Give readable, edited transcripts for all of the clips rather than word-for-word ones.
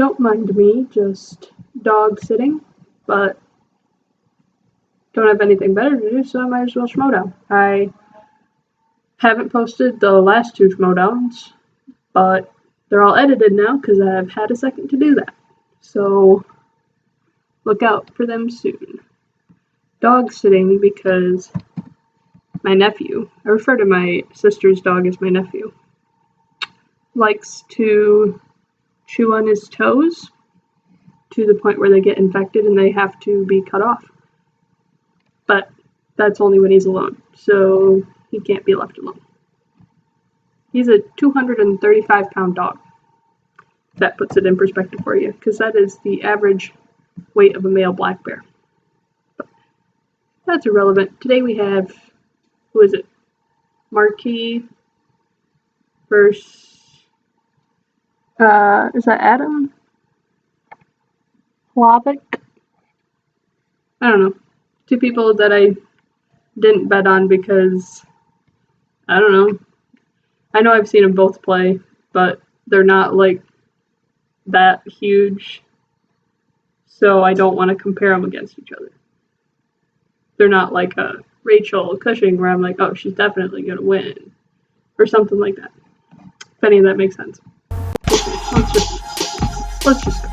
Don't mind me, just dog sitting, but don't have anything better to do, so I might as well Schmoedown. I haven't posted the last 2 Schmoedowns, but they're all edited now because I've had a second to do that. So look out for them soon. Dog sitting because my nephew, I refer to my sister's dog as my nephew, likes to chew on his toes to the point where they get infected and they have to be cut off. But that's only when he's alone, so he can't be left alone. He's a 235-pound dog. That puts it in perspective for you, because that is the average weight of a male black bear. But that's irrelevant. Today we have, who is it? Marqui versus, is that Adam? Hlavac? I don't know. 2 people that I didn't bet on because, I don't know. I know I've seen them both play, but they're not like that huge, so I don't want to compare them against each other. They're not like a Rachel Cushing where I'm like, oh, she's definitely going to win, or something like that. If any of that makes sense. Okay, let's just go.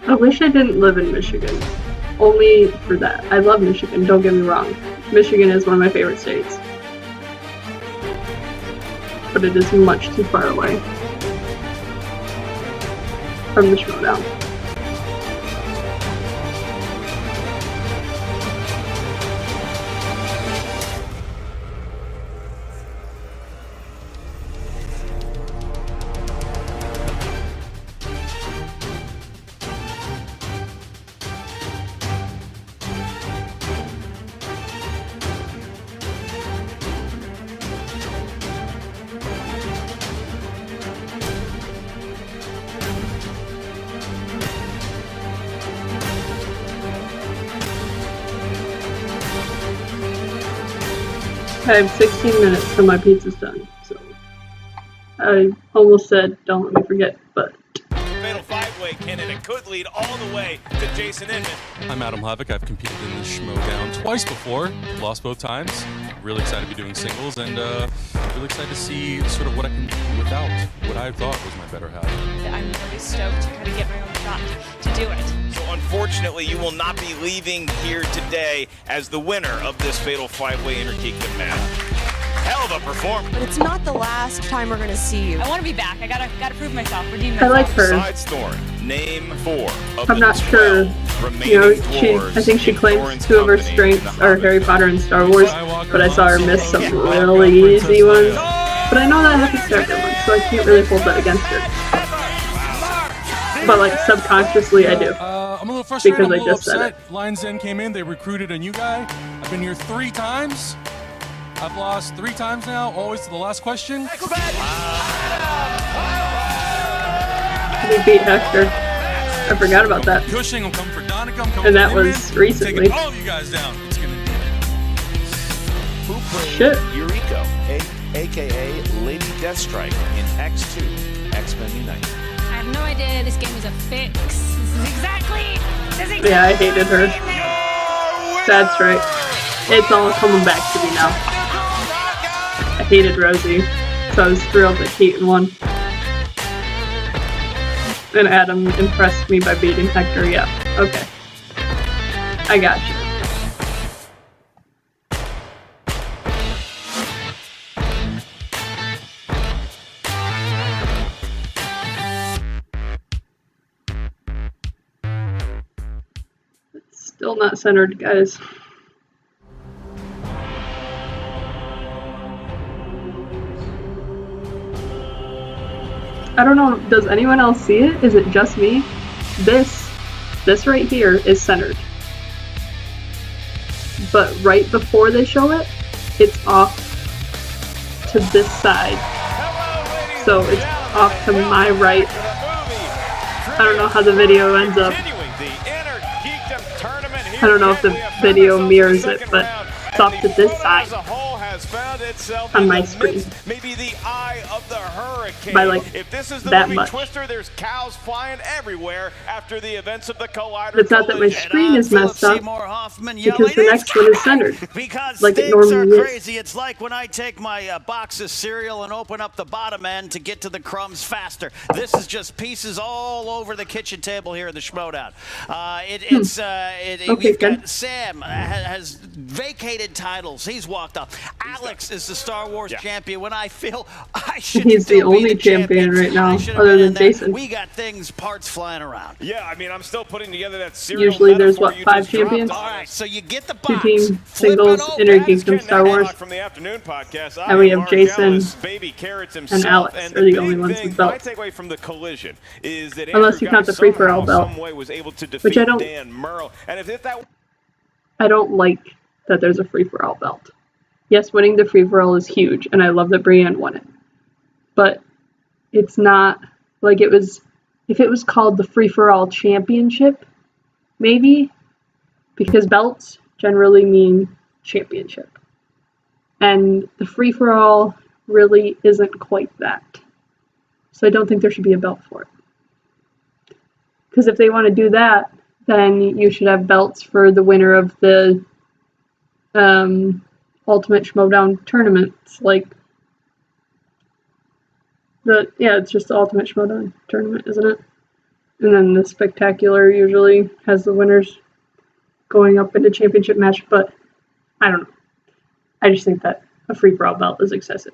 I wish I didn't live in Michigan, only for that. I love Michigan, don't get me wrong. Michigan is one of my favorite states. But it is much too far away from the Schmoedown. I have 16 minutes till my pizza's done, so I almost said don't let me forget, but... Fatal 5-way candidate could lead all the way to Jason Inman. I'm Adam Hlavac. I've competed in the Schmoedown twice before, lost both times. Really excited to be doing singles, and really excited to see sort of what I can do without what I thought was my better half. I'm really stoked to kind of get my own shot to do it. So unfortunately, you will not be leaving here today as the winner of this Fatal 5-way Innergeekdom match. Hell of a performance. But it's not the last time we're going to see you. I want to be back. I gotta prove myself. Redeem I myself. like her. Side story. Name 4 of I'm not sure, you know, I think she claims 2 of her strengths are Harry Potter and Star Wars, but I saw her miss some really easy ones. But I know that happens to everyone, so I can't really hold that against her. But like subconsciously I do. I'm a little frustrated, because I'm a I little just said upset. Lions Den came in, they recruited a new guy. I've been here 3 times. I've lost 3 times now, always to the last question. We beat Hector. I forgot about that. Cushing will come for Donica, I'm coming And that for was Inman. recently. Taking all of you guys down. It's gonna be Who played Shit. Yuriko, aka Lady Deathstrike in X2, X-Men Unite? I have no idea this game is a fix. This is exactly Yeah, I hated her. That's right. It's all coming back to me now. I hated Rosie, so I was thrilled that Keetin won. And Adam impressed me by beating Hector, yeah. Okay. I got you. It's still not centered, guys. I don't know, does anyone else see it? Is it just me? This right here is centered. But right before they show it, it's off to this side. So it's off to my right. I don't know how the video ends up. I don't know if the video mirrors it, but it's off to this side on my screen. Maybe the eye of the hurricane. By like if this is the that movie much. Twister, there's cows flying everywhere after the events of the Collider. It's not that my screen is messed up, because the next one is centered, because like it things are normally is. crazy. It's like when I take my box of cereal and open up the bottom end to get to the crumbs faster. This is just pieces all over the kitchen table here in the Schmoedown. Okay, we've good. got Sam has vacated titles. He's walked off. Alex is the Star Wars champion. When I feel I should He's the still be only champion right now, I should have other been than in there. Jason. We got parts flying around. Yeah, I mean, I'm still putting together that cereal. Usually there's, metaphor what, you 5 just dropped champions? on All us. right, so you get the Two box. team flip singles, it open. Innergeekdom, Star Wars. From the afternoon podcast, And we have Jason Baby Carrots himself, and Alex and are the big only ones thing, with belts. My takeaway from the collision is that Unless you count the free-for-all belt, some way was able to defeat which I don't. Dan Murrell. And if that I don't like that there's a free-for-all belt. Yes, winning the free-for-all is huge, and I love that Brienne won it. But it's not like it was. If it was called the free-for-all championship, maybe, because belts generally mean championship. And the free-for-all really isn't quite that. So I don't think there should be a belt for it. Because if they want to do that, then you should have belts for the winner of the Ultimate Schmoedown tournaments. Like, it's just the Ultimate Schmoedown tournament, isn't it? And then the Spectacular usually has the winners going up in a championship match, but I don't know. I just think that a free-for-all belt is excessive.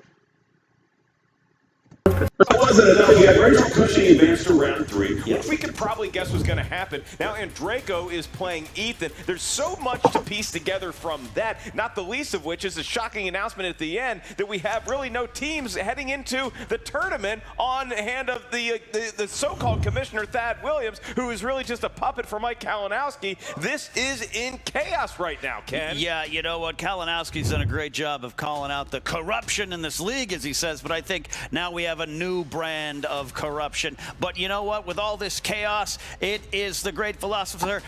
It wasn't enough. He had Rachel Cushing advance to round 3. which we could probably guess was going to happen. Now Andreyko is playing Ethan. There's so much to piece together from that, not the least of which is a shocking announcement at the end that we have really no teams heading into the tournament on hand of the so-called commissioner, Thad Williams, who is really just a puppet for Mike Kalinowski. This is in chaos right now, Ken. Yeah, you know what? Kalinowski's done a great job of calling out the corruption in this league, as he says, but I think now we have a new brand of corruption. But you know what? With all this chaos, it is the great philosopher,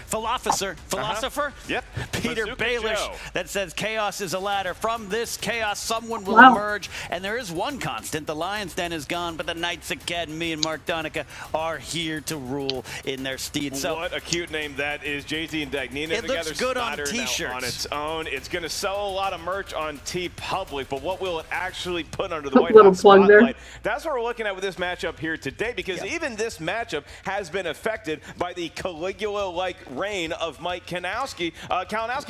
Yep. Peter Bazooka Baelish, Joe. that says chaos is a ladder. From this chaos, someone will Wow. emerge, and there is one constant. The Lion's Den is gone, but the Knights Academy and Mark Donica are here to rule in their stead. So what a cute name that is. Jay-Z and Dagnina it together. looks good on Snyder now t-shirts. on its own. It's going to sell a lot of merch on TeePublic, but what will it actually put under the White Little House plug there. spotlight? That's what we're looking at with this matchup here today, because even this matchup has been affected by the Caligula-like reign of Mike Kalinowski,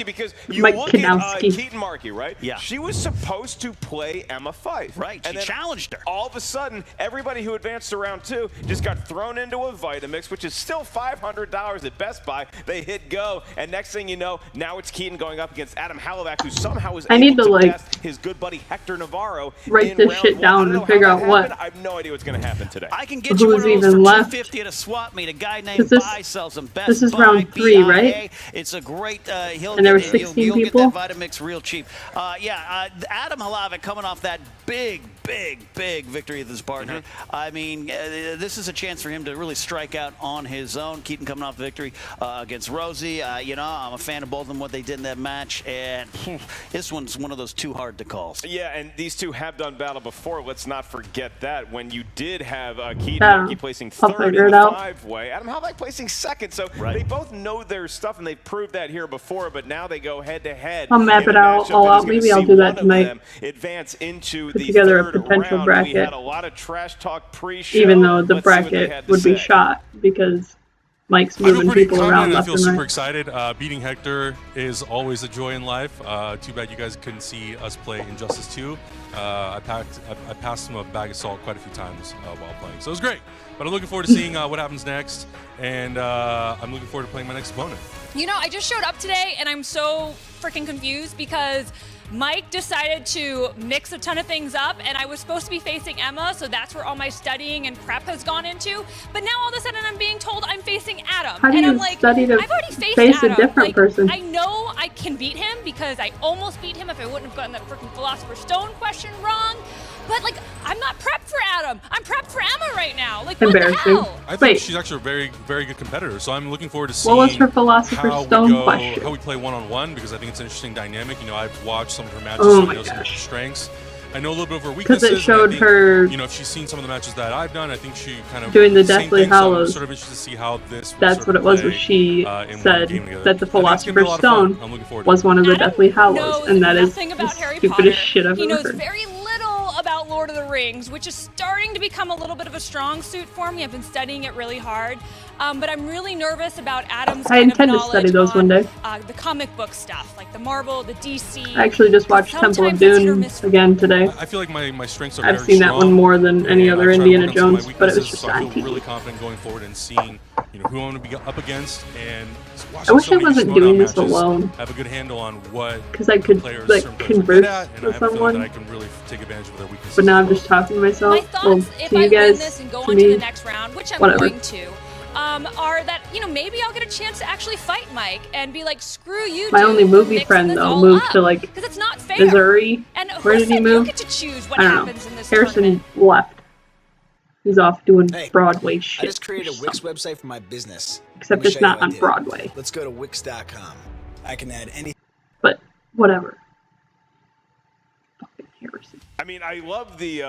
because you Mike look Kanowski. at Keetin Marqui, right? Yeah. She was supposed to play Emma Fyfe. Right, And she then challenged her. all of a sudden, everybody who advanced to round 2 just got thrown into a Vitamix, which is still $500 at Best Buy. They hit go, and next thing you know, now it's Keetin going up against Adam Hlavac, who somehow was I need able to, like, test his good buddy Hector Navarro. write in this round shit 1. down I don't and know how figure that out what. happened. I have no idea what's going to happen today. I can get you one of Who's those even for left? $250 at a swap meet. A guy named This is- Buy sells them. Best this is Buy, round 3, BIA. right? It's a great. And there were 16 you'll people? get that Vitamix real cheap. Adam Hlavac coming off that big victory of his partner. I mean, this is a chance for him to really strike out on his own. Keetin coming off victory against Rosie. I'm a fan of both of them, what they did in that match, and this one's one of those too hard to call. Yeah, and these two have done battle before. Let's not forget that. When you did have Keetin Marqui placing I'll 3rd figure in it the out. 5-way, Adam Hlavac placing 2nd, so Right. they both know their stuff, and they've proved that here before, but now they go head-to-head. I'll map in it a out matchup all that out. is gonna Maybe I'll see do that one of tonight. them advance into Put the together a 3rd potential round. bracket. We had a lot of trash talk pre-show. Even though the Let's see what they had bracket to would be say. shot because Mike's I feel moving pretty people confident around and I left feel and super right. excited. Beating Hector is always a joy in life. Too bad you guys couldn't see us play Injustice 2. I passed him a bag of salt quite a few times while playing, so it was great. But I'm looking forward to seeing what happens next, and I'm looking forward to playing my next opponent. You know, I just showed up today and I'm so freaking confused because Mike decided to mix a ton of things up, and I was supposed to be facing Emma, so that's where all my studying and prep has gone into. But now all of a sudden I'm being told I'm facing Adam. How do and you I'm like, study to I've already faced face Adam. a different person? I know I can beat him because I almost beat him if I wouldn't have gotten that freaking Philosopher's Stone question wrong. But like, I'm not prepped for Adam. I'm prepped for Emma right now. Like, what the Embarrassing. hell? I think Wait. she's actually a very, very good competitor. So I'm looking forward to seeing What was her Philosopher's how Stone we go, question? how we play one-on-one, because I think it's an interesting dynamic. You know, I've watched some of her matches, Oh so I my know some of her gosh. strengths. I know a little bit of her Because weaknesses. it showed and I think, her you know, if she's seen some of the matches that I've done, I think she kind of doing the same Deathly thing, so I'm Hallows. sort of interested to see how this. will That's sort what of it was. play, Was she in one said game together. that the I think it's gonna be a Philosopher's lot of fun. Stone I'm looking forward to was it. one of the Adam Deathly Hallows, knows and that is nothing the about Harry stupidest Potter. shit I've He ever knows heard. very little about Lord of the Rings, which is starting to become a little bit of a strong suit for me. I've been studying it really hard, but I'm really nervous about Adam's I kind intend of to study knowledge those one on, day. the comic book stuff, like the Marvel, the DC. I actually just watched Temple of Sometimes it's hit or Doom miss. again today. I feel like my strengths are I've very seen that strong, one more than any and other I've tried to Indiana work on some of my Jones, but it was weaknesses, just so I on feel TV. really confident going forward and seeing, you know, who I'm going to be up against, and I wish I wasn't doing this matches, alone. have a good handle on what Because I could players, like certain players are good converse at, and I with have a feeling someone, that I can really take advantage of their weaknesses. but now as I'm well. just talking to My myself. thoughts, Well, if to I you win guys, this and go to on to me, the next round, which I'm whatever. going to, are that, you know, maybe I'll get a chance to actually fight Mike and be like, screw you, My dude, only we're movie mixing friend this though all moved up. to like Because it's not fair. Missouri. And Where who did he said move? you get to choose what I don't happens in know. this Harrison tournament? left. He's off doing Hey, Broadway shit. I just created or a Wix something. website for my business. Except Let me it's show you not how I on did it. Broadway. Let's go to Wix.com. I can add any. But whatever. Fucking Harrison. I mean, I love the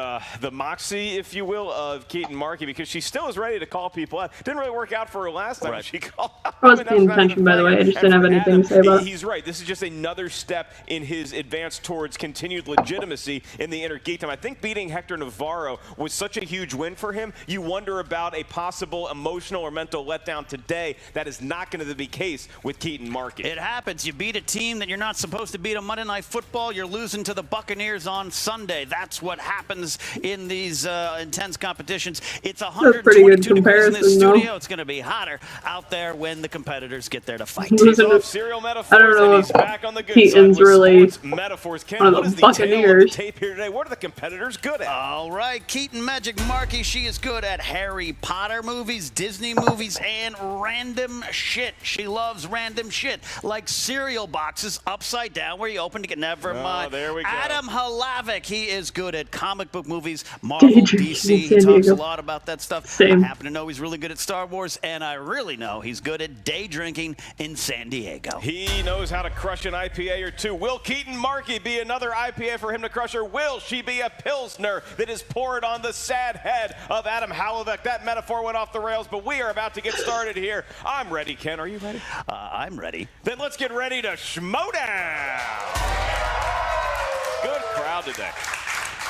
moxie, if you will, of Keetin Marqui because she still is ready to call people out. Didn't really work out for her last time. Right. She called out. I was mean, paying that's not attention, even by the funny. way. I just And didn't have for anything Adam, to say about it. He's right. This is just another step in his advance towards continued legitimacy in the Innergeekdom. I think beating Hector Navarro was such a huge win for him. You wonder about a possible emotional or mental letdown today. That is not going to be the case with Keetin Marqui. It happens. You beat a team that you're not supposed to beat on Monday Night Football. You're losing to the Buccaneers on Sunday. That's what happens in these intense competitions. It's a pretty 122 good degrees in this comparison, though. studio. It's going to be hotter out there when the competitors get there to fight. He's Losing off to- serial metaphors, I don't know and he's if back on the good Keaton's side with really sports metaphors. Ken, one of what the is the tail of the Buccaneers. tape here today? What are the competitors good at? All right, Keetin Magic Marqui, she is good at Harry Potter movies, Disney movies, and random shit. She loves random shit, like cereal boxes upside down where you open to get, never mind. there we go. Adam Hlavac, he is good at comic book movies, Marvel, Daydream DC, in he San talks a Diego. lot about that stuff. Same. I happen to know he's really good at Star Wars, and I really know he's good at day drinking in San Diego. He knows how to crush an IPA or two. Will Keetin Marqui be another IPA for him to crush, or will she be a Pilsner that is poured on the sad head of Adam Hlavac? That metaphor went off the rails, but we are about to get started here. I'm ready, Ken. Are you ready? I'm ready. Then let's get ready to Schmoedown. Good crowd today.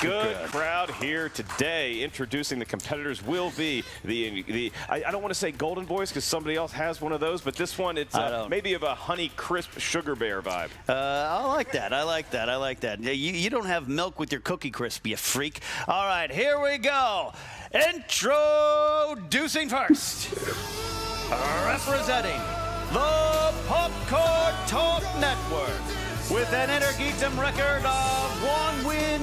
Good crowd here today. Introducing the competitors will be I don't want to say Golden Boys because somebody else has one of those, but this one, it's maybe of a Honey Crisp Sugar Bear vibe. I like that. I like that. I like that. You don't have milk with your Cookie Crisp, you freak. All right, here we go. Introducing first, representing the Popcorn Talk Network with an Innergeekdom record of 1 win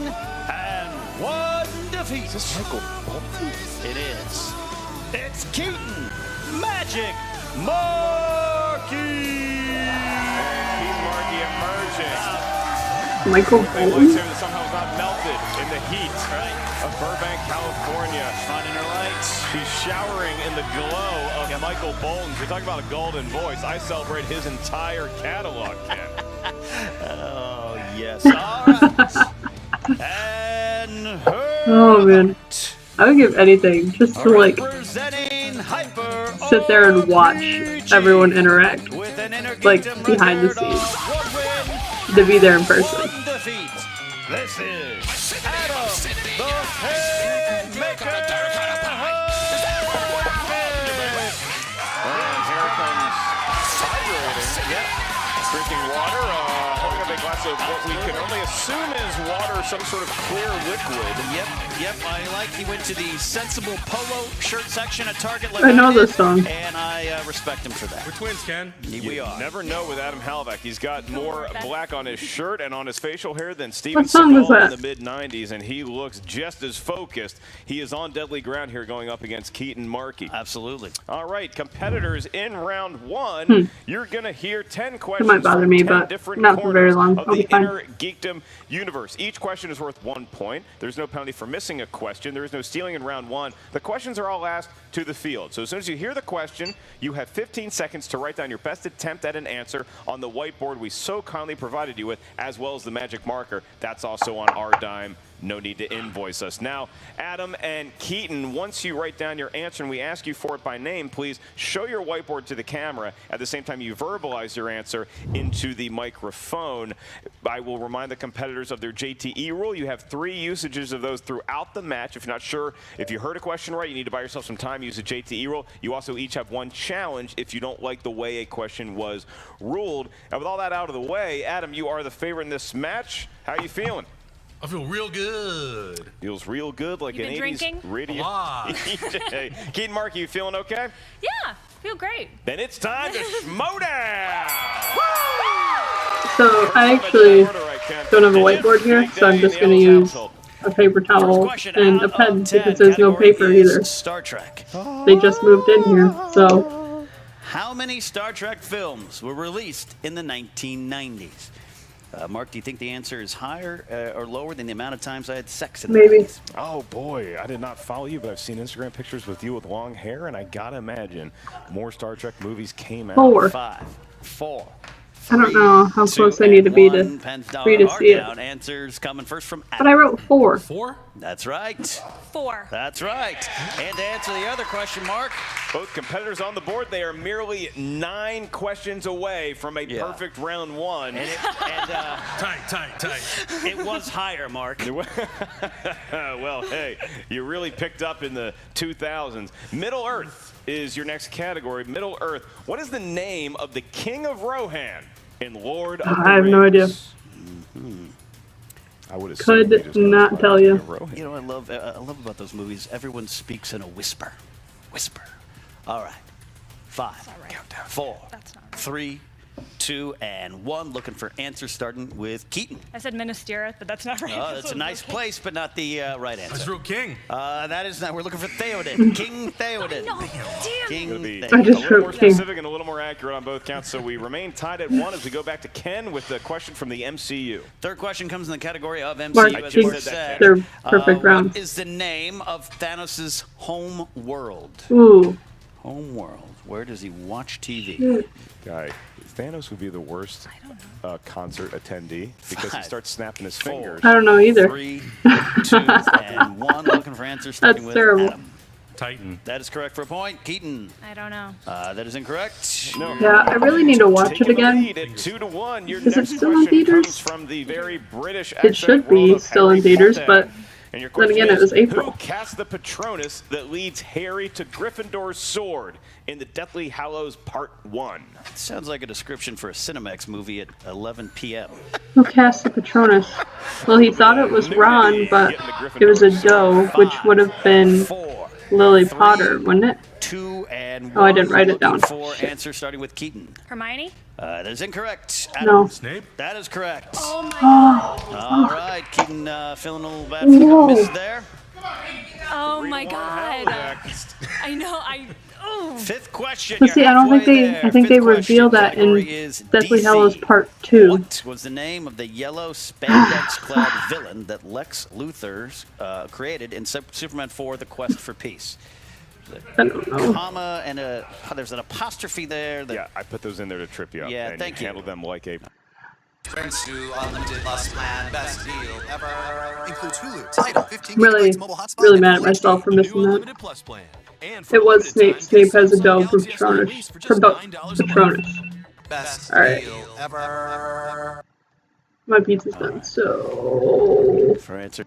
and 1 defeat. Is this Michael Bolton? It is. It's Keetin Magic Marqui. Keetin Marqui emerging. Michael A voice Bolton. here that somehow is not melted in the heat of Burbank, California. Finding her lights. She's showering in the glow of Michael Bolton. You're talking about a golden voice. I celebrate his entire catalog, Ken. Oh, yes. All right. And her Oh man, I would give anything just to like representing Hyper sit there and watch everyone interact, with an like Innergeekdom behind the record of scenes, 1 win, to be there in person. 1 defeat. This is Adam the Haymaker. And here comes hydrating. Yep. Drinking water. Holding up of a glass of what we can only assume is water, some sort of clear liquid. Yep. He went to the sensible polo shirt section at Target. Like I know this song. And I respect him for that. We're twins, Ken. We are. Never know with Adam Hlavac. He's got more black on his shirt and on his facial hair than Steven What song was Seagal in that? the mid-90s, and he looks just as focused. He is on deadly ground here going up against Keetin Marqui. Absolutely. All right, competitors in round one, you're going to hear 10 questions might bother from me, 10 but different not for very long. of I'll the be fine. Innergeekdom universe. Each question is worth 1 point. There's no penalty for missing a question. There is no stealing in round one. The questions are all asked to the field. So as soon as you hear the question, you have 15 seconds to write down your best attempt at an answer on the whiteboard we so kindly provided you with, as well as the magic marker. That's also on our dime. No need to invoice us. Now, Adam and Keetin, once you write down your answer and we ask you for it by name, please show your whiteboard to the camera. At the same time, you verbalize your answer into the microphone. I will remind the competitors of their JTE rule. You have 3 usages of those throughout the match. If you're not sure if you heard a question right, you need to buy yourself some time. Use the JTE rule. You also each have 1 challenge if you don't like the way a question was ruled. And with all that out of the way, Adam, you are the favorite in this match. How are you feeling? I feel real good. Feels real good, like You an been 80s drinking? radio. DJ. Keetin Marqui, you feeling okay? Yeah, feel great. Then it's time to Schmoedown! So I actually don't have a whiteboard here, so I'm just going to use a paper towel and a pen because there's no paper either. Star Trek. They just moved in here, so How many Star Trek films were released in the 1990s? Mark, do you think the answer is higher or lower than the amount of times I had sex in the maybe. 90s? Oh boy, I did not follow you, but I've seen Instagram pictures with you with long hair, and I gotta imagine more Star Trek movies came out. 4. 5, 4. I don't know how close I need to be to for you to see it. Answers coming first from But I Adam. wrote 4. 4? That's right. 4. That's right. And to answer the other question, Mark. Both competitors on the board, they are merely 9 questions away from a perfect round one. Tight. It was higher, Mark. Well, hey, you really picked up in the 2000s. Middle Earth is your next category. Middle Earth. What is the name of the King of Rohan in Lord of the Rings? I have no idea. I would assume Could not tell you. You know what I love about those movies? Everyone speaks in a whisper. Whisper. All right. 5, right. 4, That's not right. 3, 2, and 1. Looking for answers starting with Keetin. I said Minas Tirith, but that's not right. Oh, that's a nice place, but not the right answer. That's real king. That is not. We're looking for Theoden. King Theoden. No, damn. King It'll be I Theoden. just a little more wrote King. specific and a little more accurate on both counts, so we remain tied at 1 as we go back to Ken with the question from the MCU. Third question comes in the category of MCU. Mark, as King, Mark said. they're perfect rounds. What is the name of Thanos' home world? Ooh. Home world. Where does he watch TV? Guy, Thanos would be the worst concert attendee because he 5, starts snapping his 4, fingers. I don't know either. 3, 2, and 1. Looking for answers starting That's with terrible. Adam. Titan. That is correct for a point. Keetin. I don't know. That is incorrect. No. Yeah, I really need to watch it Taking the again. lead at 2-1. Your Is it next still in question theaters? comes from the very British It should accent world be of still in Harry theaters, Potter. but And your then question again, it is, was April. Who cast the Patronus that leads Harry to Gryffindor's sword in the Deathly Hallows Part 1? Sounds like a description for a Cinemax movie at 11 p.m. Who cast the Patronus? Well, he thought it was Ron, but it was a doe, which would have been 4, Lily Potter, wouldn't it? 2, and 1. Oh, I didn't write it Looking down. for Shit. answers starting with Keetin. Hermione? That is incorrect. No. Snape? That is correct. Oh my All right, Keetin feeling a little bad for the Whoa. miss there. Oh my god. I know. Oh. Fifth question. But see, you're I don't think halfway they. there. I think they Fifth reveal question, that in category is Deathly DC. Hallows Part 2. What was the name of the yellow spandex-clad villain that Lex Luthor created in Superman 4: The Quest for Peace? I don't know. Comma and there's an apostrophe there. That, Yeah, I put those in there to trip you up. Yeah, and thank you. handle them like a... Friends to unlimited plus plan, best deal ever. Includes Hulu, Tidal, 15 Really, gigabytes mobile hotspot, really and mad at full myself for HD. missing that. Unlimited Plus plan. And for It was limited Snape. time, Snape has a get doe Samsung from Galaxy S Patronus. release for just From $9 a month. Patronus. Best Alright. deal ever. My pizza's done, so... for answer.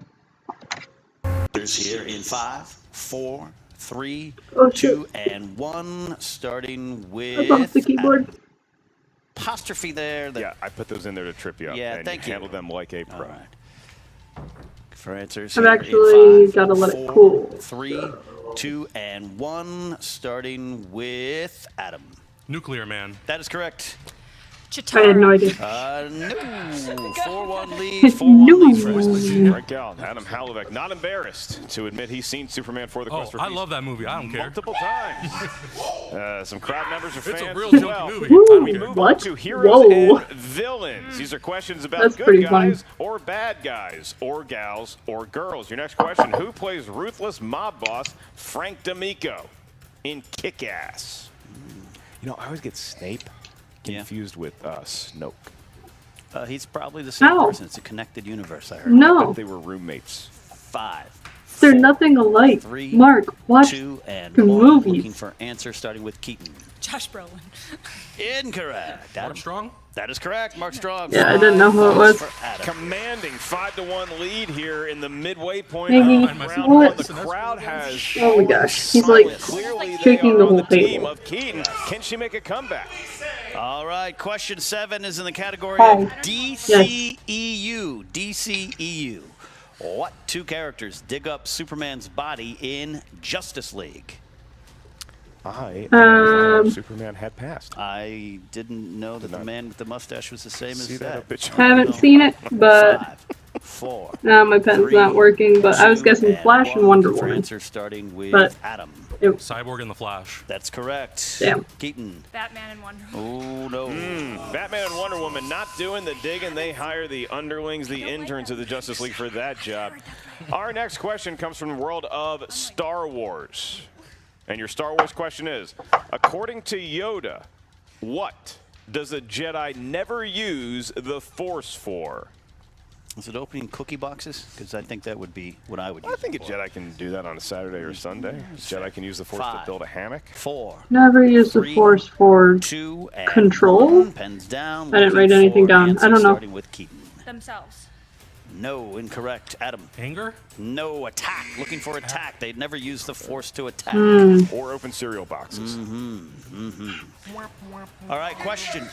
There's here in 5, 4, 3, Oh, 2, and 1. Starting I lost with the keyboard. apostrophe there. Yeah, I put those in there to trip you up. Yeah, and thank you. handle them like a pro. All right. For answers, I've here in actually 5, gotta let it 4, cool. 3, 2, and 1, starting with Adam. Nuclear Man. That is correct. I had no idea. No. 4-1 lead. 4-1 lead for us. Break out. Adam Hlavac, not embarrassed to admit he's seen Superman for the Oh, Quest for I Peace love that movie. I don't care. multiple times. Some crowd members are fans It's a real as junky well. movie. Woo, I don't We care. move what? on to heroes Whoa. and villains. These are questions about That's good pretty fun. guys or bad guys or gals or girls. Your next question, who plays ruthless mob boss Frank D'Amico in Kick-Ass? You know, I always get Snape confused with Snoke. He's probably the same How? person. It's a connected universe, I heard. No, They were roommates. 5, they're 4, nothing alike. 3, Mark, watch 2, and the 1. movies. Looking for answer starting with Keetin. Josh Brolin. Incorrect. Adam. Armstrong? That is correct. Mark Strong. Yeah, I didn't know who it 5 was. points for Adam. Commanding 5-1 lead here in the midway point Maybe. of round What? 1. The crowd has Oh my gosh, he's like clearly they shaking are the on whole the team table. of Keetin. Can she make a comeback? All right, question 7 is in the category Hi. of DCEU. DCEU. What 2 characters dig up Superman's body in Justice League? Superman had passed. I didn't know that the man with the mustache was the same See as that that. obituary? Haven't seen it, but 5, 4. my pen's not working. But I was 2, guessing Flash and 1. Wonder Looking for Woman. answer starting with But- Adam. Cyborg and the Flash. That's correct. Damn. Keaton. Batman and Wonder Woman. Oh, no. Batman and Wonder Woman not doing the digging. They hire the underlings, the interns of the Justice League for that job. Our next question comes from the world of Star Wars. And your Star Wars question is, according to Yoda, what does a Jedi never use the Force for? Is it opening cookie boxes? Because I think that would be what I would use. I think a it for. Jedi can do that on a Saturday or Sunday. A Jedi can use the Force to 5, build a hammock. 4, Never used the 3, Force for 2, and Control? 1. Pens down. I didn't write Looking anything for down. answer I don't know. Starting with Keaton. Themselves. No, incorrect. Adam. Anger? No, attack. Looking for attack. They'd never use the Force to attack. Or open cereal boxes. All right, question.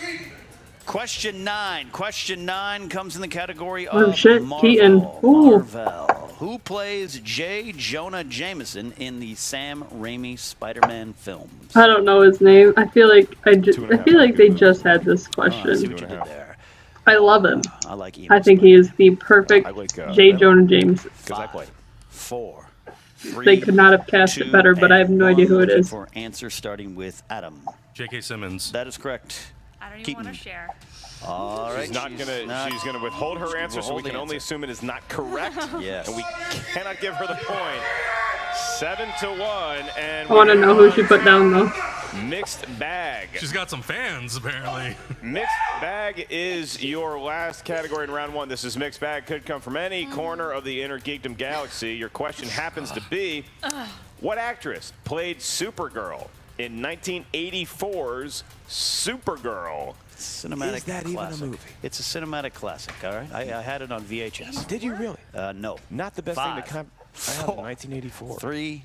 Question 9. Question 9 comes in the category Oh, of shit, Marvel. Keaton. Ooh. Marvel. Who plays J. Jonah Jameson in the Sam Raimi Spider-Man films? I don't know his name. I feel like I feel like they just had this Oh, I see question. what you did there. I love him. I like emo I think he is the perfect I like, J. Jonah Jameson. Because I play. 4, 3, They could not have cast 2, it better, but I have no and idea who 1. it Looking is. for answer starting with Adam. J.K. Simmons. That is correct. I don't even Keaton. want to share. All right. She's gonna withhold her answer, so we can only assume it is not correct. Yes. And we cannot give her the point. 7-1, and I want to know who she put down though. mixed bag. She's got some fans, apparently. Mixed bag is your last category in round 1. This is mixed bag. Could come from any corner of the Innergeekdom galaxy. Your question happens to be, what actress played Supergirl in 1984's Supergirl? Cinematic Is that even a classic. movie? It's a cinematic classic, all right? I had it on VHS. Did you really? No. Not the best thing to 5, come out of 1984. 3,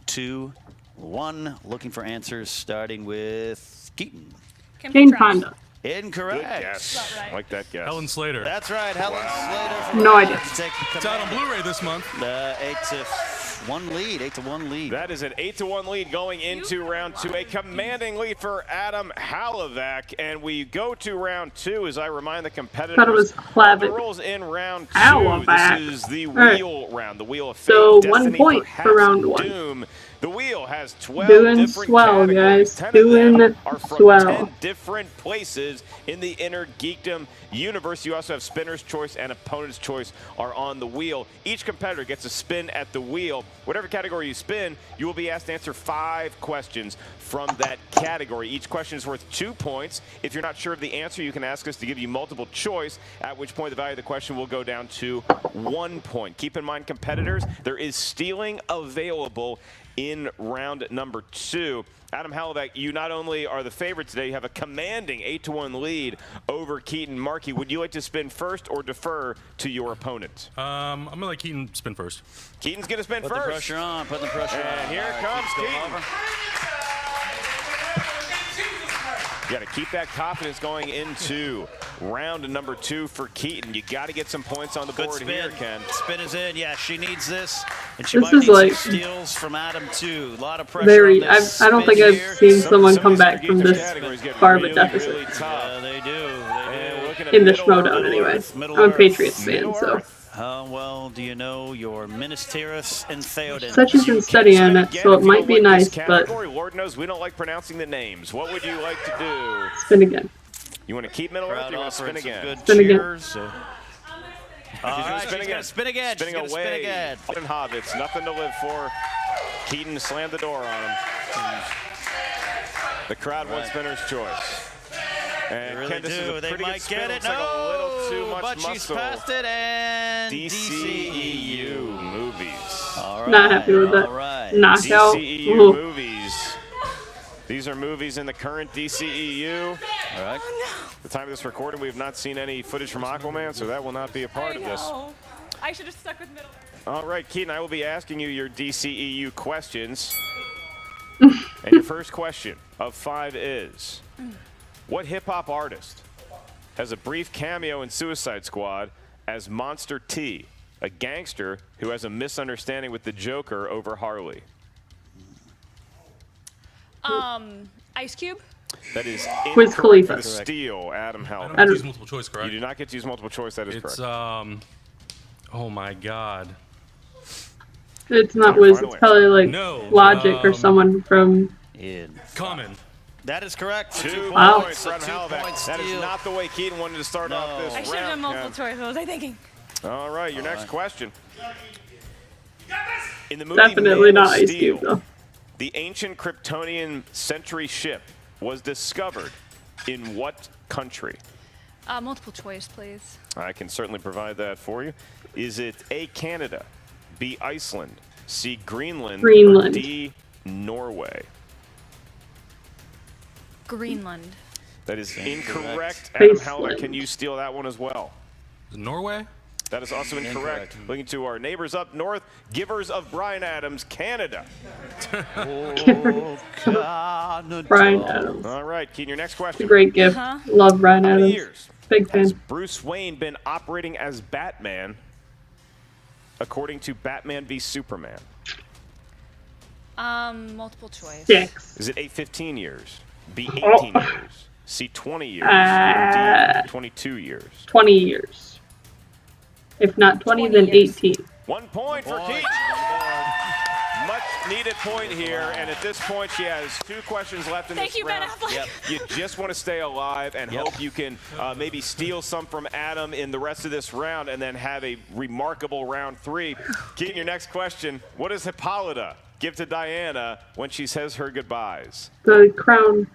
2, 1. Looking for answers starting with Keaton. Kim Jane Cattrall. Fonda. Incorrect. Good guess. About right. I like that guess. Helen Slater. That's right, Helen Slater. From No idea. to take the It's out on command. Blu-ray this month. 8-1 lead. 8-1 lead. That is an 8-1 lead going into round 2. A commanding lead for Adam Hlavac. And we go to round 2 as I remind the competitors. Thought it was of Hlavac. the rules in round 2. Hlavac. This is the Alright. wheel round. The wheel of fate. So, 1 Destiny, point perhaps for round 1. Doom. The wheel has 12 Doing different swell, categories. guys. 10 of them Doing are from swell. 10 different places in the Innergeekdom universe. You also have spinner's choice and opponent's choice are on the wheel. Each competitor gets a spin at the wheel. Whatever category you spin, you will be asked to answer 5 questions from that category. Each question is worth 2 points. If you're not sure of the answer, you can ask us to give you multiple choice, at which point the value of the question will go down to 1 point. Keep in mind, competitors, there is stealing available in round number 2. Adam Hlavac, you not only are the favorite today, you have a commanding 8-1 lead over Keetin. Marqui, would you like to spin first or defer to your opponent? I'm going to let Keaton spin first. Keaton's going to spin Put first. the pressure on. Put the pressure on. And here All right, comes keep going Keaton. over. You got to keep that confidence going into round number 2 for Keetin. You got to get some points on the board here, Ken. Spin is in. Yeah, she needs this. And she This might is need like some steals from Adam, too. A lot of pressure very. on this I don't think spin I've here. seen someone come of back these from this categories get far of a really, deficit really tough. Yeah, they do. And looking at in the Middle Schmoedown Earth, anyway. Middle I'm a Earth. Patriots fan, Middle so. Earth. How well do you know your Ministerius and Theoden? Such has been studying it, so it might be nice, but Lord knows we don't like pronouncing the names. What would you like to do? spin again. You want to keep Middle Earth or Crowd you want to spin offering some again? good Spin again. cheers. All right, spin she's again. gonna spin again. Spinning She's gonna away. spin again. And Hobbits, nothing to live for. Keetin slammed the door on him. The crowd wants spinner's choice. And They really Ken, this is do. a They pretty might good spin. get it. Looks like a little too No, much but she's muscle. passed it and DCEU movies. All right. Not happy with that. All right. Knockout. DCEU Ooh. movies. These are movies in the current DCEU. All right. At the time of this recording, we have not seen any footage from Aquaman, so that will not be a part of this. I should have stuck with Middle Earth. All right, Keetin, I will be asking you your DCEU questions. And your first question of 5 is, what hip-hop artist has a brief cameo in Suicide Squad as Monster T, a gangster who has a misunderstanding with the Joker over Harley? Ice Cube? That is Wiz incorrect Khalifa. for the steal, Adam I Held. don't get to use multiple choice, You correct? do not get to use multiple choice, that is It's, correct. oh my God. It's not Your Wiz. final It's probably like No, Logic or someone from. In. Common. That is correct. 2 Wow. points for Adam Hlavac. That is not the way Keetin wanted to start off this I should have done round. multiple choice. What was I thinking? All right, your next question. In the movie Definitely Man of not Ice Steel, Cube though. the ancient Kryptonian sentry ship was discovered in what country? Multiple choice, please. I can certainly provide that for you. Is it A, Canada, B, Iceland, C, Greenland, or Greenland. D, Norway? Greenland. That is incorrect. Iceland. Adam Howler, can you steal that one as well? Norway? That is also incorrect. Looking to our neighbors up north, givers of Bryan Adams, Canada. Brian Adams. All right, Keetin, your next It's a question. great gift. Love Brian How many Adams. years Big has fan. Bruce Wayne been operating as Batman, according to Batman v Superman? Multiple choice. 6. Is it A, 15 years, B, Oh. 18 years, C, 20 years, or D, 22 years? 20 years. If not 20, 20 then years. 18. 1 point for Keetin. Much needed point here, and at this point she has 2 questions left in Thank this you, Ben round. Affleck. You just want to stay alive and hope you can maybe steal some from Adam in the rest of this round and then have a remarkable round 3. Keetin, your next question. What does Hippolyta give to Diana when she says her goodbyes? The crown.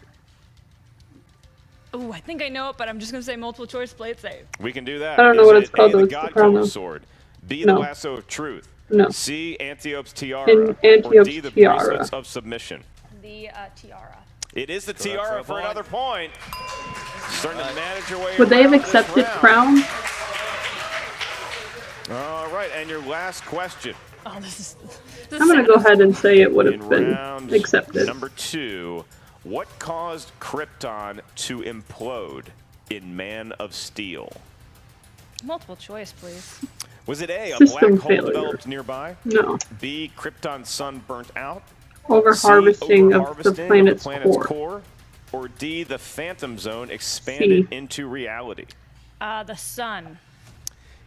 Ooh, I think I know it, but I'm just going to say multiple choice, play it safe. We can do that. I don't know Is what it it's called, A, though. the It's the God crown, Killer's though. sword, B, No. the lasso of truth, No. C, Antiope's tiara, In or Antiope's D, the tiara. bracelets of submission? The tiara. It is the tiara for another point. Starting to manage your way Would they have around this accepted round. crown? All right, and your last question. Oh, this is I'm going to go ahead and say it would In have been round accepted. number 2, what caused Krypton to implode in Man of Steel? multiple choice, please. Was it A, a System black hole failure. developed nearby? No. B, Krypton's sun burnt out? Over-harvesting C, of the overharvesting planet's core. Or D, the Phantom Zone expanded C. into reality? The sun.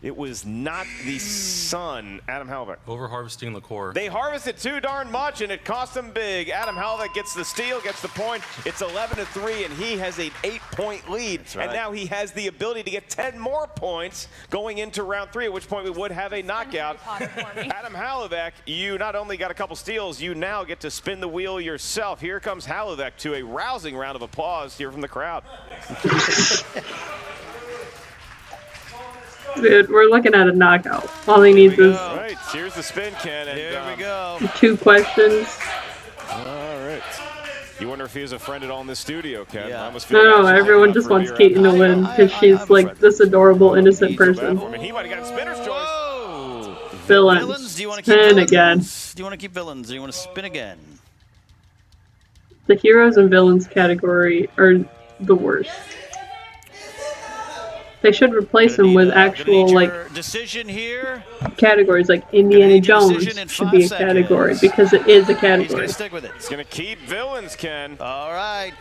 It was not the sun, Adam Hlavac. Over-harvesting the core. They harvested too darn much, and it cost them big. Adam Hlavac gets the steal, gets the point. It's 11-3, and he has an 8-point lead. right. And now he has the ability to get 10 more points going into round 3, at which point we would have a knockout. Adam Hlavac, you not only got a couple steals, you now get to spin the wheel yourself. Here comes Hlavac to a rousing round of applause here from the crowd. Dude, we're looking at a knockout. All he needs is All right, here's the spin, Ken. And, Here we go. 2 questions. All right. You wonder if he has a friend at all in the studio, Ken? Yeah. I almost feel No, bad she's everyone hanging just out for wants a beer Keetin to after. win because I'm she's like friendly. this adorable, innocent Feel bad person. for him. He might have got spinner's choice. Whoa. Villains. Villains? Do you want to keep Spin villains? again. Do you want to keep villains? Or do you want to spin again? The heroes and villains category, or the worst. They should replace him with actual like decision here. categories, like Indiana need a Jones decision in should be a 5 category seconds. because it is a He's category. going to stick with it. He's going to keep villains, Ken. All right.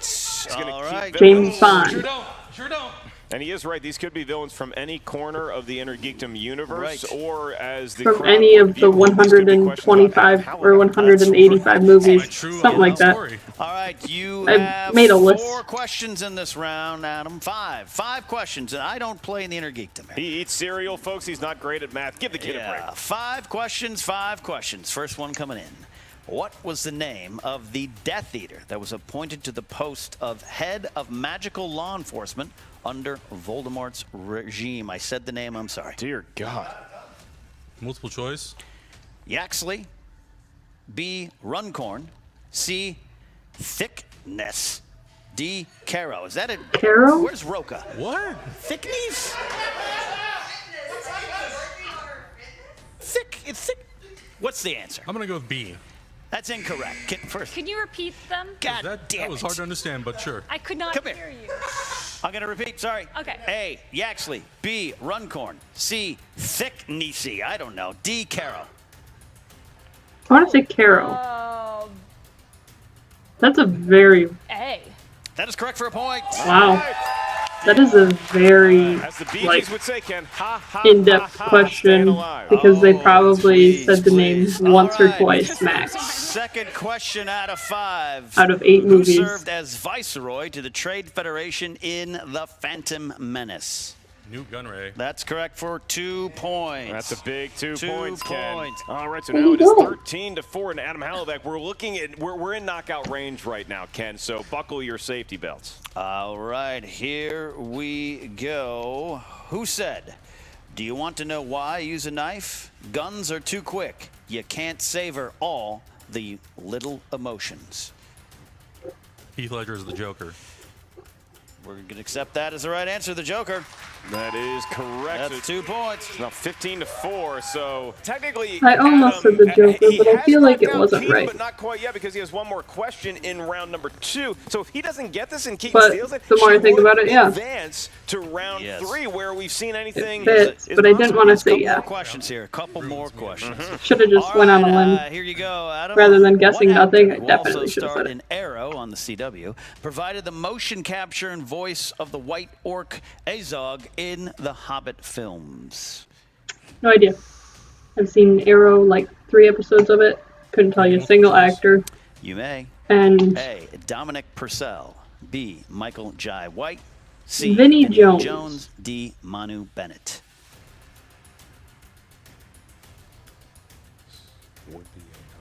gonna All keep right. James Bond. Sure don't. Sure don't. And he is right. These could be villains from any corner of the Innergeekdom universe, Right. or as the From crowd any would of the view it, these could be questions about 125 how or 185 movies, True something like that. story. All right, you I have made a list. 4 questions in this round, Adam. 5 questions, and I don't play in the Innergeekdom. He eats cereal, folks. He's not great at math. Give the kid a Yeah, break. 5 questions, 5 questions. First one coming in. What was the name of the Death Eater that was appointed to the post of head of magical law enforcement under Voldemort's regime? I said the name, I'm sorry. Dear God. Multiple choice. Yaxley, B. Runcorn, C. Thickness, D. Caro. Is that it? Caro? Where's Roka? What? Thickness? Thick. It's thick. What's the answer? I'm gonna go with B. That's incorrect. First. Can you repeat them? God That damn was it. hard to understand, but sure. I could not Come here. hear you. I'm going to repeat. Sorry. Okay. A. Yaxley. B. Runcorn. C. Thicknessy. I don't know. D. Caro. I want to say Caro. That's a very, A. That is correct for a point. wow. That is a very, As the Bee like, Gees would say, Ken, ha, ha, in-depth ha, ha, question staying alive. because they Oh, probably please, said the name please. once All or right. twice max. Second question out of 5. Out of 8 Who movies. served as viceroy to the Trade Federation in The Phantom Menace? Newt Gunray. That's correct for 2 points. That's a big 2 2 points, Ken. points. All right, so There now you it is go. 13-4 and Adam Hlavac. We're looking at we're in knockout range right now, Ken. So buckle your safety belts. All right, here we go. Who said, do you want to know why I use a knife? Guns are too quick. You can't savor all the little emotions. Heath Ledger is the Joker. We're going to accept that as the right answer, the Joker. That is correct. That's 2 points. Now 15-4. So technically, I almost said the Joker, he but I has feel like it knocked out wasn't Keetin, right. But not quite yet because he has one more question in round number 2. So if he doesn't get this and Keetin But steals it, the more he I think would about it, yeah. advance to round Yes. 3 where we've seen anything. fits, is but I didn't possible. want to Couple say yeah. more questions here. A couple more questions. Should have just All went on a right, limb. Here you go, Adam. Rather than guessing What nothing, actor, I who definitely also should have starred said in Arrow on the CW, provided the motion capture and voice of the White Orc Azog in the Hobbit films? No idea. I've seen Arrow, like 3 episodes of it. Couldn't tell you a single actor. You may. And A. Dominic Purcell. B. Michael Jai White. C. Vinnie Jones. D. Manu Bennett.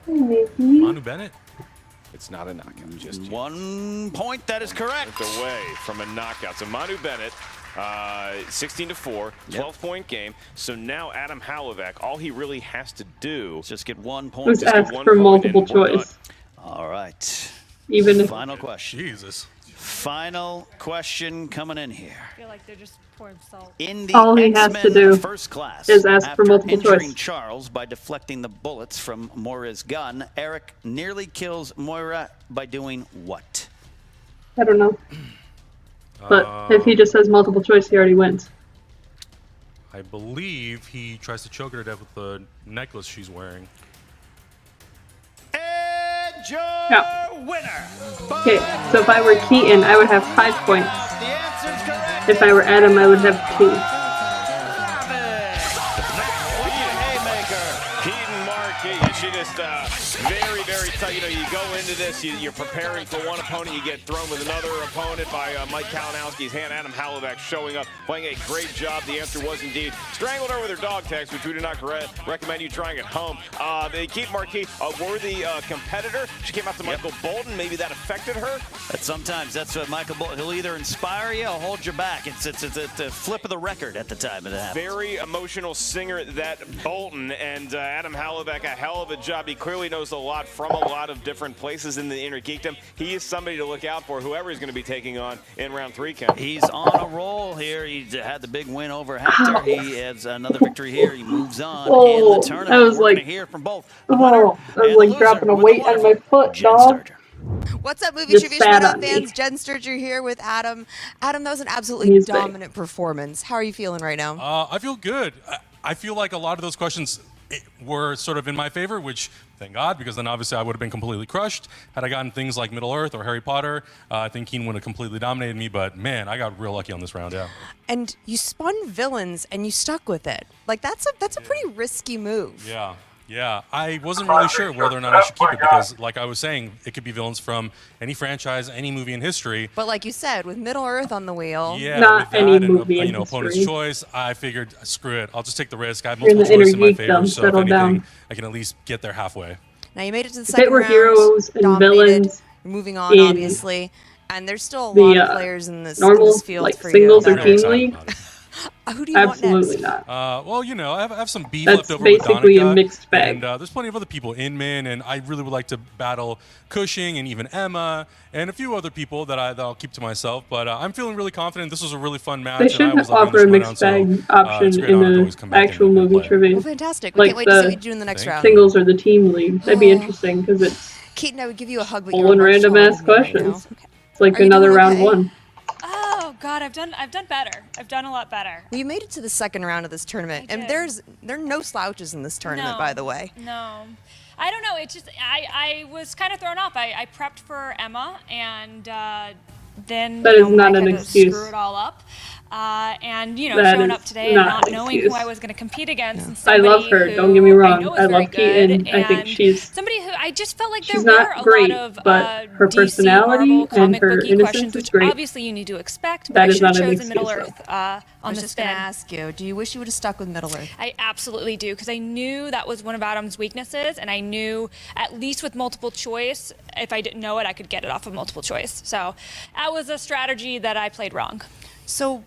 Manu Bennett? It's not a knockout. Just 1 point. That is correct. it's away from a knockout. So Manu Bennett, 16-4, 12-point game. So now Adam Hlavac, all he really has to do Just get 1 point. was Just get asked one for point multiple and we're done. choice. All right. Even if Final question. Jesus. Final question coming in here. I feel like they're just pouring salt. In the All he has to X-Men do First Class, is ask for after multiple injuring choice. Charles by deflecting the bullets from Moira's gun, Eric nearly kills Moira by doing what? I don't know. But if he just says multiple choice, he already wins. I believe he tries to choke her to death with the necklace she's wearing. And your Yeah. winner. Okay, so if I were Keetin, I would have 5 points. The answer's correct. If I were Adam, I would have 2. Keetin, Marqui, she just very, very tough. You know, you go into this, you're preparing for one opponent, you get thrown with another opponent by Mike Kalinowski's hand. Adam Hlavac showing up, playing a great job. The answer was indeed strangled her with her dog tags, which we do not recommend you trying at home. Keetin Marqui, a worthy competitor. She came out to Michael Bolton. Maybe that affected her. But sometimes that's what Michael Bolton, he'll either inspire you or hold you back. It's a flip of the record at the time it happens. Very emotional singer, that Bolton, and Adam Hlavac, a hell of a job. He clearly knows a lot from a lot of different places in the Innergeekdom. He is somebody to look out for, whoever he's going to be taking on in round 3, Ken. He's on a roll here. He had the big win over Hector. He has another victory here. He moves on Oh, in the tournament. that was We're like- gonna hear from both the winner Oh, that was and the like loser dropping a with the weight on my wonderful foot, Jen dog. Starger. What's up, Movie Just Trivia sat Schmoedown on me. fans? Jen Sturger here with Adam. Adam, that was an absolutely He's big. dominant performance. How are you feeling right now? I feel good. I feel like a lot of those questions were sort of in my favor, which thank God, because then obviously I would have been completely crushed. Had I gotten things like Middle Earth or Harry Potter, I think Keetin would have completely dominated me. But man, I got real lucky on this round, yeah. And you spun villains and you stuck with it. Like that's a pretty risky move. Yeah, I wasn't really sure whether or not I should keep it because, like I was saying, it could be villains from any franchise, any movie in history. But like you said, with Middle Earth on the wheel, Yeah, Not with that any and movie in opponent's history. choice, I figured, screw it, I'll just take the risk. I have You're in multiple the choices in my favor, Innergeekdom, so if settle anything, down. I can at least get there halfway. now you made it to the If it second were round. heroes and dominated. villains You're moving on, in obviously. And there's still a lot of players in this normal, field like for singles you. or team league, Who do you want absolutely next? not. Well, you know, I have some beef That's left over with basically a Donica, mixed bag. and there's plenty of other people, Inman, and I really would like to battle Cushing and even Emma and a few other people that I'll keep to myself. But I'm feeling really confident. This was a really fun match. They should and I was offer a loving this mixed Schmoedown, bag so, option it's a great in honor to always the come back actual and movie play. trivia. Well, fantastic. We Like can't wait to see the what you do in the next round. singles or the team league. That'd be interesting because it's Keaton, I would give you a hug, but full you're and random emotional ass with me right now. questions. It's like Are you another doing round okay? one. Oh God, I've done better. I've done a lot better. Well, you made it to the second round of this tournament, I and did. there are no slouches in this tournament, No, by the way. No. I don't know. It just I was kind of thrown off. I prepped for Emma, and then That is not Mike an had to excuse. screw it all up. And That showing is up today and not not an knowing excuse. who I was going to compete against. And I love somebody her. who Don't get me wrong. know is I very love Keetin. good, I think and she's somebody who I just felt like she's there not were a great, lot of but her DC, personality Marvel, and comic her booky innocence questions, is which great. obviously you need to expect. But That I is should have not an chosen Middle excuse, Earth I on was the just going to spin. ask you, do you wish you would have stuck with Middle Earth? I absolutely do, because I knew that was one of Adam's weaknesses, and I knew at least with multiple choice, if I didn't know it, I could get it off of multiple choice. So that was a strategy that I played wrong. So,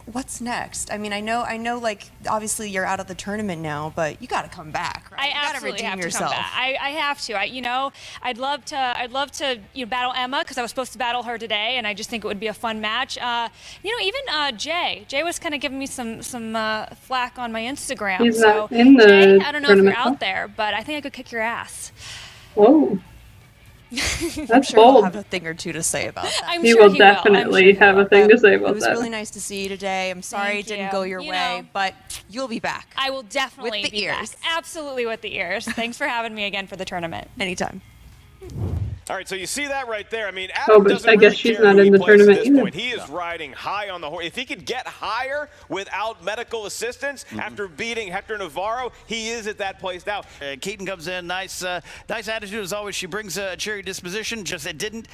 what's next? I mean, I know, like obviously you're out of the tournament now, but you got to come back, right? I You gotta absolutely redeem have to yourself. come back. I have to. I'd love to battle Emma, because I was supposed to battle her today, and I just think it would be a fun match. Even Jay was kind of giving me some flack on my Instagram. He's so not in the Jay, I don't know if you're tournament, out huh? there, but I think I could kick your ass. Whoa. I'm That's sure he'll bold. have a thing or two to say about that. I'm He sure will definitely have a thing to say It about was that. really nice to see you today. I'm sorry Thank it didn't you. go your You way, know. but you'll be back I will definitely With the be back. ears. Absolutely with the ears. Thanks for having me again for the tournament. anytime. All right, so you see that right there. I mean, Oh, Adam but doesn't I really guess she's care not who he in the plays at tournament this either. point. He is riding high on the horse. If he could get higher without medical assistance after beating Hector Navarro, he is at that place now. Keetin comes in, nice attitude as always. She brings a cheery disposition. Just it didn't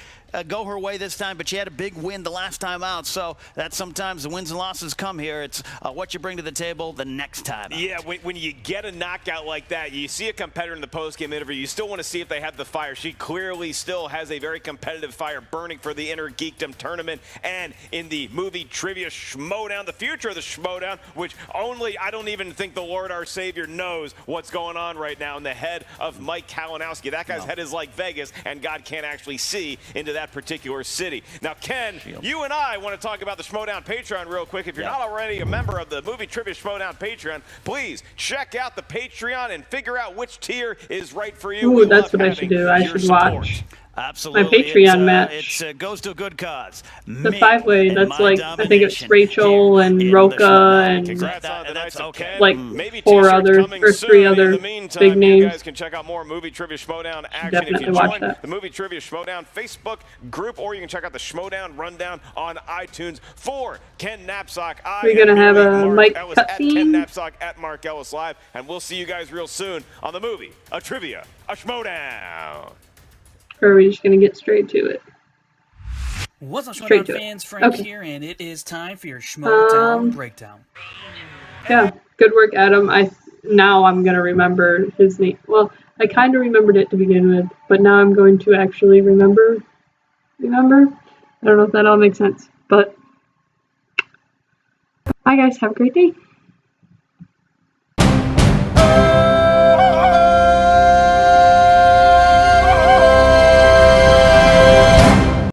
go her way this time, but she had a big win the last time out. So that's sometimes the wins and losses come here. It's what you bring to the table the next time out. Yeah, when you get a knockout like that, you see a competitor in the post-game interview, you still want to see if they have the fire. She clearly still has a very competitive fire burning for the Innergeekdom tournament and in the movie trivia Schmoedown, the future of the Schmoedown, which I don't even think the Lord our Savior knows what's going on right now in the head of Mike Kalinowski. That guy's head is like Vegas, and God can't actually see into that particular city. Now, Ken, you and I want to talk about the Schmoedown Patreon real quick. If you're not already a member of the movie trivia Schmoedown Patreon, please check out the Patreon and figure out which tier is right for you. Ooh, We that's love what I should having do. I your should support. watch Absolutely. my Patreon match. It goes to a good cause. The five-way, that's like, I think it's Rachel and Roca and Congrats on the Knights of Ken. like Maybe four t-shirts other coming or three soon. other In the meantime, big you names. guys can check out more movie trivia Schmoedown action if Definitely you watch join that. the movie trivia Schmoedown Facebook group, or you can check out the Schmoedown Rundown on iTunes. For Ken Knapsack, We're gonna have a Mark Mike Ellis at Ken cutscene. Knapsack at Mark Ellis Live, and we'll see you guys real soon on the movie, a trivia, a Schmoedown. Or are we just gonna get straight to it? What's up, Straight Schmoedown to it. fans? Frank Okay. here, and it is time for your Schmoedown breakdown. Yeah, good work, Adam. Now I'm gonna remember his name. Well, I kind of remembered it to begin with, but now I'm going to actually remember. I don't know if that all makes sense, but bye guys. Have a great day.